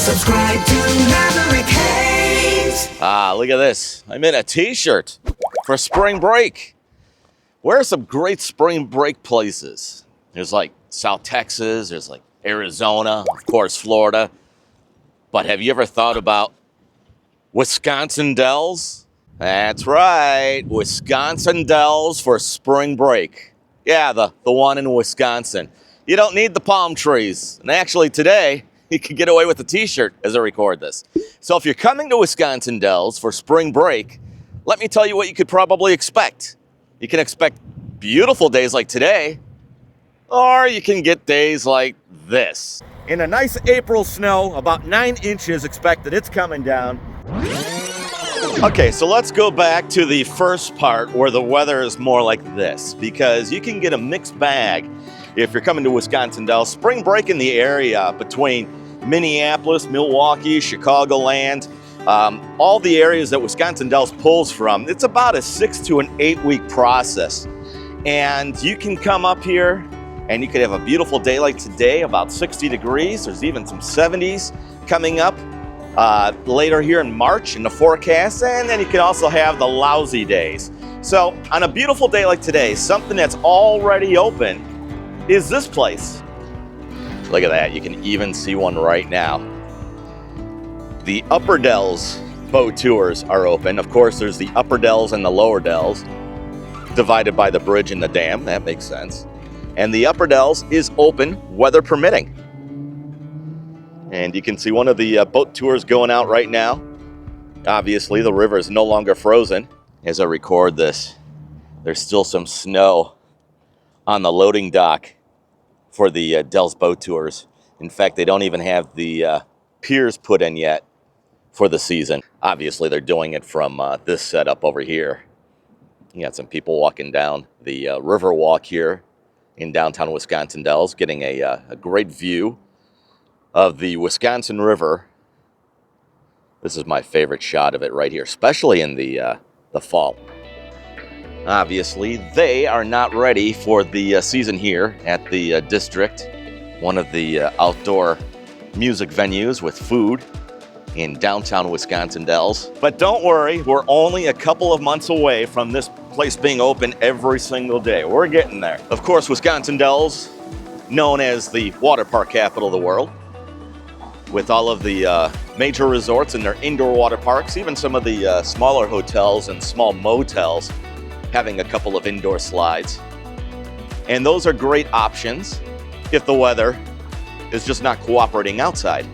Subscribe to Maverick Haze. Ah, look at this. I'm in a t-shirt for spring break. Where are some great spring break places? There's like South Texas, there's like Arizona, of course, Florida. But have you ever thought about Wisconsin Dells? That's right, Wisconsin Dells for spring break. Yeah, the one in Wisconsin. You don't need the palm trees. And actually today, you can get away with a t-shirt as I record this. So if you're coming to Wisconsin Dells for spring break, let me tell you what you could probably expect. You can expect beautiful days like today, or you can get days like this. In a nice April snow, about 9 inches expected. It's coming down. Okay, so let's go back to the first part where the weather is more like this, because you can get a mixed bag if you're coming to Wisconsin Dells. Spring break in the area between Minneapolis, Milwaukee, Chicagoland, all the areas that Wisconsin Dells pulls from, it's about a 6 to an 8 week process. And you can come up here and you could have a beautiful day like today, about 60 degrees. There's even some 70s coming up later here in March in the forecast. And then you can also have the lousy days. So on a beautiful day like today, something that's already open is this place. Look at that, you can even see one right now. The Upper Dells boat tours are open. Of course, there's the Upper Dells and the Lower Dells, divided by the bridge and the dam, that makes sense. And the Upper Dells is open, weather permitting. And you can see one of the boat tours going out right now. Obviously, the river is no longer frozen. As I record this, there's still some snow on the loading dock for the Dells boat tours. In fact, they don't even have the piers put in yet for the season. Obviously, they're doing it from this setup over here. You got some people walking down the river walk here in downtown Wisconsin Dells, getting a great view of the Wisconsin River. This is my favorite shot of it right here, especially in the fall. Obviously, they are not ready for the season here at the District, one of the outdoor music venues with food in downtown Wisconsin Dells. But don't worry, we're only a couple of months away from this place being open every single day. We're getting there. Of course, Wisconsin Dells, known as the water park capital of the world, with all of the major resorts and their indoor water parks, even some of the smaller hotels and small motels having a couple of indoor slides. And those are great options if the weather is just not cooperating outside.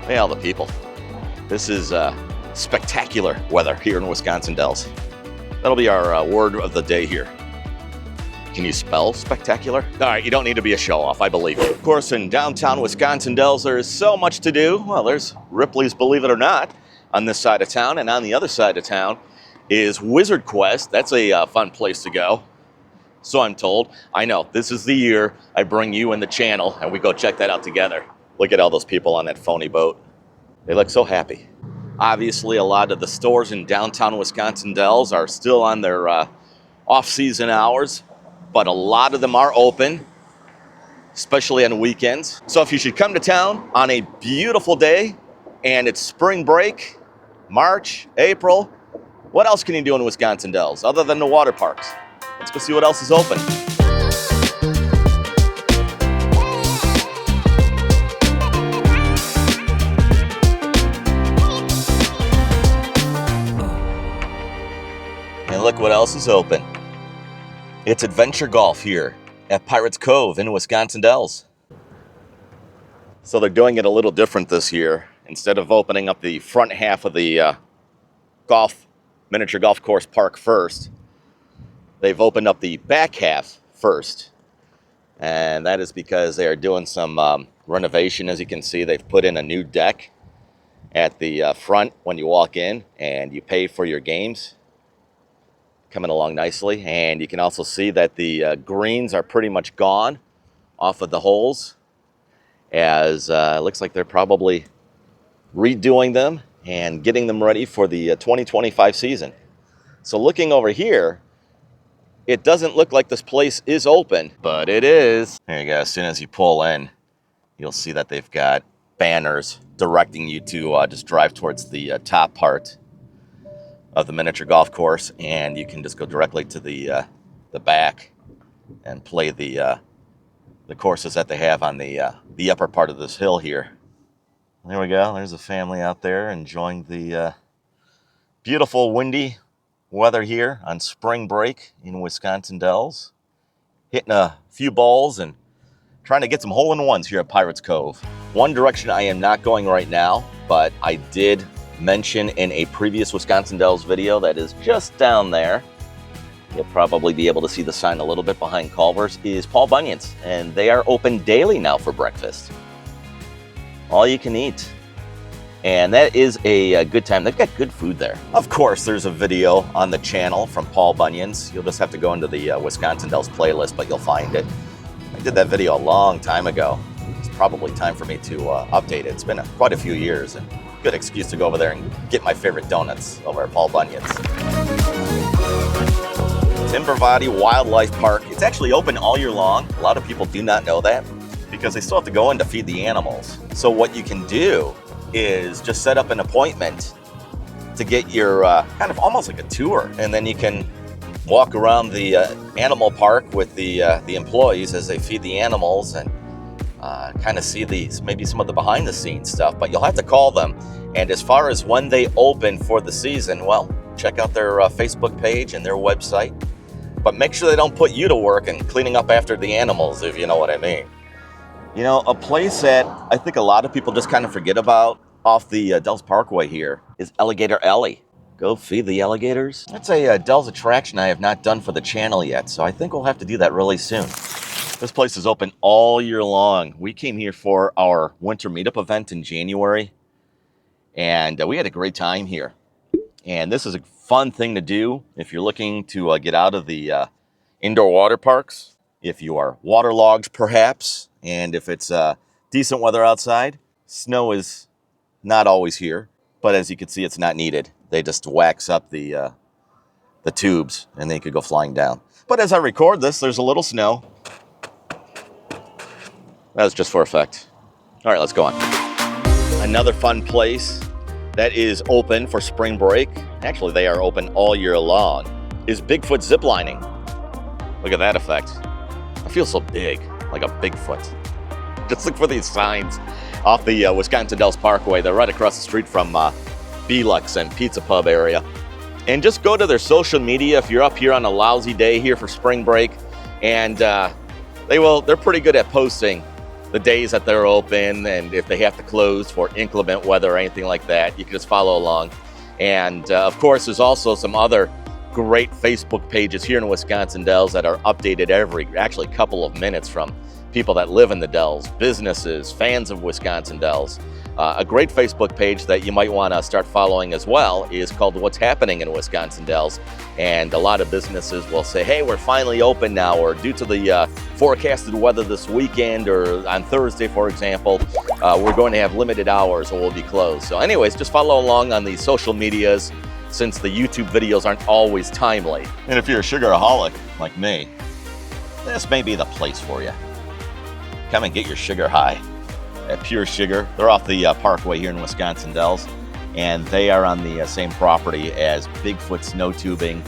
Hey, all the people. This is spectacular weather here in Wisconsin Dells. That'll be our word of the day here. Can you spell spectacular? All right, you don't need to be a show-off, I believe you. Of course, in downtown Wisconsin Dells, there is so much to do. Well, there's Ripley's Believe It or Not on this side of town, and on the other side of town is Wizard Quest. That's a fun place to go, so I'm told. I know, this is the year I bring you and the channel, and we go check that out together. Look at all those people on that phony boat. They look so happy. Obviously, a lot of the stores in downtown Wisconsin Dells are still on their off-season hours, but a lot of them are open, especially on weekends. So if you should come to town on a beautiful day and it's spring break, March, April, what else can you do in Wisconsin Dells other than the water parks? Let's go see what else is open. And look what else is open. It's adventure golf here at Pirates Cove in Wisconsin Dells. So they're doing it a little different this year. Instead of opening up the front half of the miniature golf course park first, they've opened up the back half first. And that is because they are doing some renovation. As you can see, they've put in a new deck at the front when you walk in and you pay for your games. Coming along nicely, and you can also see that the greens are pretty much gone off of the holes, as it looks like they're probably redoing them and getting them ready for the 2025 season. So looking over here, It doesn't look like this place is open, but it is. There you go. As soon as you pull in, you'll see that they've got banners directing you to just drive towards the top part of the miniature golf course, and you can just go directly to the back and play the courses that they have on the upper part of this hill here. There we go. There's a family out there enjoying the beautiful windy weather here on spring break in Wisconsin Dells. Hitting a few balls and trying to get some hole-in-ones here at Pirates Cove. One direction I am not going right now, but I did mention in a previous Wisconsin Dells video that is just down there. You'll probably be able to see the sign a little bit behind Culver's, is Paul Bunyan's, and they are open daily now for breakfast. All you can eat. And that is a good time. They've got good food there. Of course, there's a video on the channel from Paul Bunyan's. You'll just have to go into the Wisconsin Dells playlist, but you'll find it. I did that video a long time ago. It's probably time for me to update it. It's been quite a few years, and good excuse to go over there and get my favorite donuts over at Paul Bunyan's. Timbervati Wildlife Park. It's actually open all year long. A lot of people do not know that because they still have to go in to feed the animals. So what you can do is just set up an appointment to get your kind of almost like a tour, and then you can walk around the animal park with the employees as they feed the animals and kind of see maybe some of the behind the scenes stuff. But you'll have to call them, and as far as when they open for the season, well, check out their Facebook page and their website, but make sure they don't put you to work and cleaning up after the animals, if you know what I mean. You know, a place that I think a lot of people just kind of forget about off the Dells Parkway here is Alligator Alley. Go feed the alligators. That's a Dells attraction I have not done for the channel yet, so I think we'll have to do that really soon. This place is open all year long. We came here for our winter meetup event in January, and we had a great time here. And this is a fun thing to do if you're looking to get out of the indoor water parks, if you are waterlogged perhaps, and if it's decent weather outside. Snow is not always here, but as you can see, it's not needed. They just wax up the tubes, and they could go flying down. But as I record this, there's a little snow. That was just for effect. All right, let's go on. Another fun place that is open for spring break, actually they are open all year long, is Bigfoot ziplining. Look at that effect. I feel so big, like a Bigfoot. Just look for these signs off the Wisconsin Dells Parkway. They're right across the street from Belux and Pizza Pub area. And just go to their social media if you're up here on a lousy day here for spring break. And they're pretty good at posting the days that they're open, and if they have to close for inclement weather or anything like that, you can just follow along. And of course, there's also some other great Facebook pages here in Wisconsin Dells that are updated every actually couple of minutes from people that live in the Dells, businesses, fans of Wisconsin Dells. A great Facebook page that you might want to start following as well is called What's Happening in Wisconsin Dells. And a lot of businesses will say, hey, we're finally open now, or due to the forecasted weather this weekend, or on Thursday, for example, we're going to have limited hours or we'll be closed. So anyways, just follow along on the social medias since the YouTube videos aren't always timely. And if you're a sugaraholic like me, this may be the place for you. Come and get your sugar high at Pure Sugar. They're off the Parkway here in Wisconsin Dells, and they are on the same property as Bigfoot Snow Tubing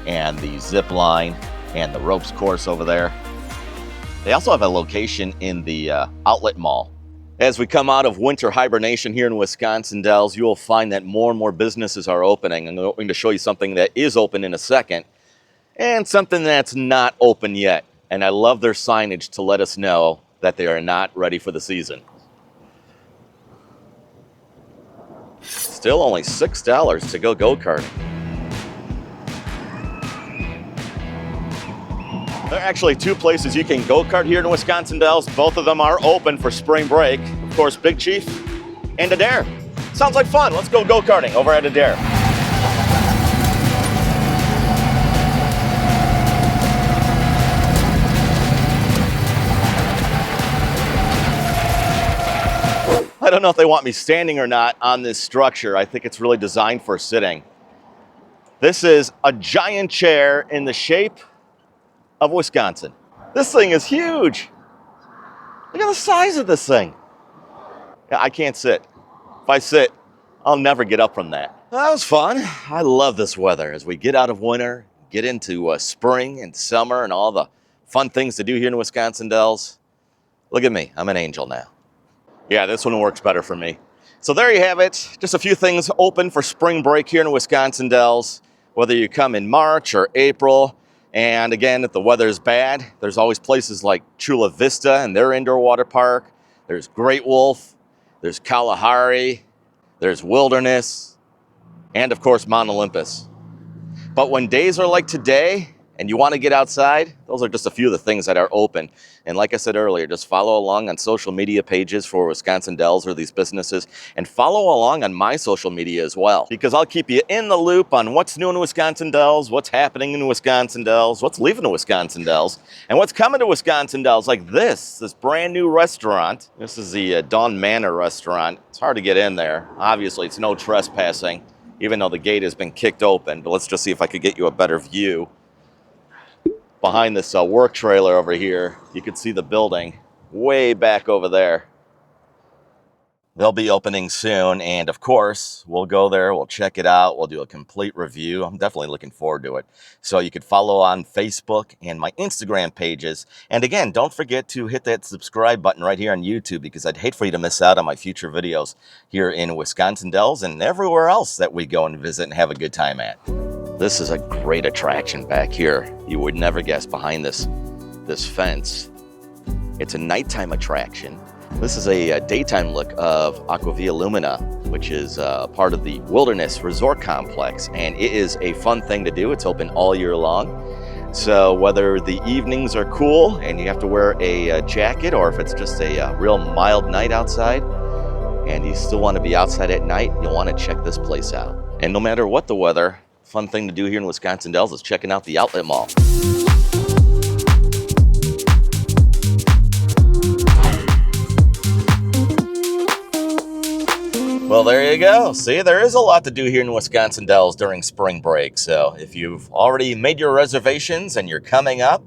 and the Zip Line and the Ropes Course over there. They also have a location in the Outlet Mall. As we come out of winter hibernation here in Wisconsin Dells, you will find that more and more businesses are opening. I'm going to show you something that is open in a second, and something that's not open yet. And I love their signage to let us know that they are not ready for the season. Still only $6 to go go-karting. There are actually two places you can go-kart here in Wisconsin Dells. Both of them are open for spring break. Of course, Big Chief and Adair. Sounds like fun. Let's go go-karting over at Adair. I don't know if they want me standing or not on this structure. I think it's really designed for sitting. This is a giant chair in the shape of Wisconsin. This thing is huge. Look at the size of this thing. Yeah, I can't sit. If I sit, I'll never get up from that. That was fun. I love this weather as we get out of winter, get into spring and summer and all the fun things to do here in Wisconsin Dells. Look at me, I'm an angel now. Yeah, this one works better for me. So there you have it. Just a few things open for spring break here in Wisconsin Dells. Whether you come in March or April, and again, if the weather is bad, there's always places like Chula Vista and their indoor water park. There's Great Wolf, there's Kalahari, there's Wilderness, and of course, Mount Olympus. But when days are like today and you want to get outside, those are just a few of the things that are open. And like I said earlier, just follow along on social media pages for Wisconsin Dells or these businesses, and follow along on my social media as well, because I'll keep you in the loop on what's new in Wisconsin Dells, what's happening in Wisconsin Dells, what's leaving Wisconsin Dells, and what's coming to Wisconsin Dells, like this brand new restaurant. This is the Dawn Manor restaurant. It's hard to get in there. Obviously, it's no trespassing, even though the gate has been kicked open. But let's just see if I could get you a better view. Behind this work trailer over here, you can see the building way back over there. They'll be opening soon, and of course, we'll go there, we'll check it out, we'll do a complete review. I'm definitely looking forward to it. So you could follow on Facebook and my Instagram pages. And again, don't forget to hit that subscribe button right here on YouTube, because I'd hate for you to miss out on my future videos here in Wisconsin Dells and everywhere else that we go and visit and have a good time at. This is a great attraction back here. You would never guess, behind this fence. It's a nighttime attraction. This is a daytime look of Aquavia Lumina, which is part of the Wilderness Resort Complex. And it is a fun thing to do. It's open all year long. So whether the evenings are cool and you have to wear a jacket, or if it's just a real mild night outside and you still want to be outside at night, you'll want to check this place out. And no matter what the weather, fun thing to do here in Wisconsin Dells is checking out the outlet mall. Well, there you go. See, there is a lot to do here in Wisconsin Dells during spring break. So if you've already made your reservations and you're coming up,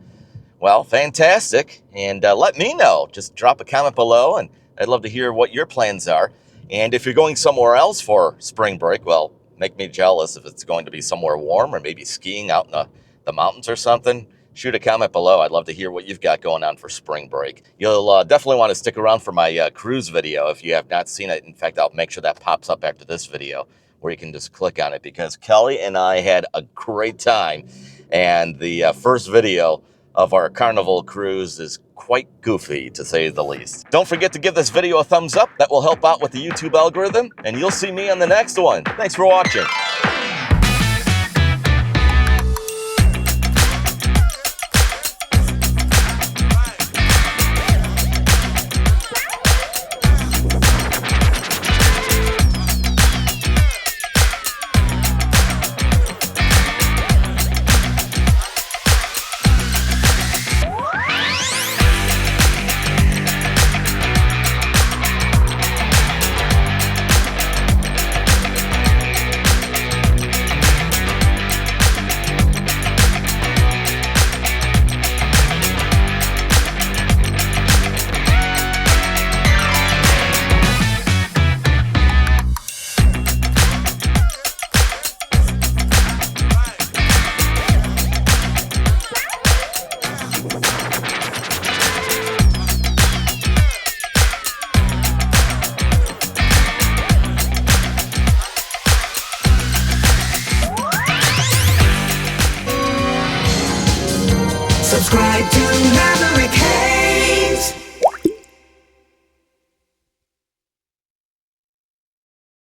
well, fantastic. And let me know. Just drop a comment below, and I'd love to hear what your plans are. And if you're going somewhere else for spring break, well, make me jealous if it's going to be somewhere warm, or maybe skiing out in the mountains or something. Shoot a comment below. I'd love to hear what you've got going on for spring break. You'll definitely want to stick around for my cruise video if you have not seen it. In fact, I'll make sure that pops up after this video, where you can just click on it, because Kelly and I had a great time. And the first video of our Carnival cruise is quite goofy, to say the least. Don't forget to give this video a thumbs up. That will help out with the YouTube algorithm, and you'll see me on the next one. Thanks for watching. Subscribe to Maverick.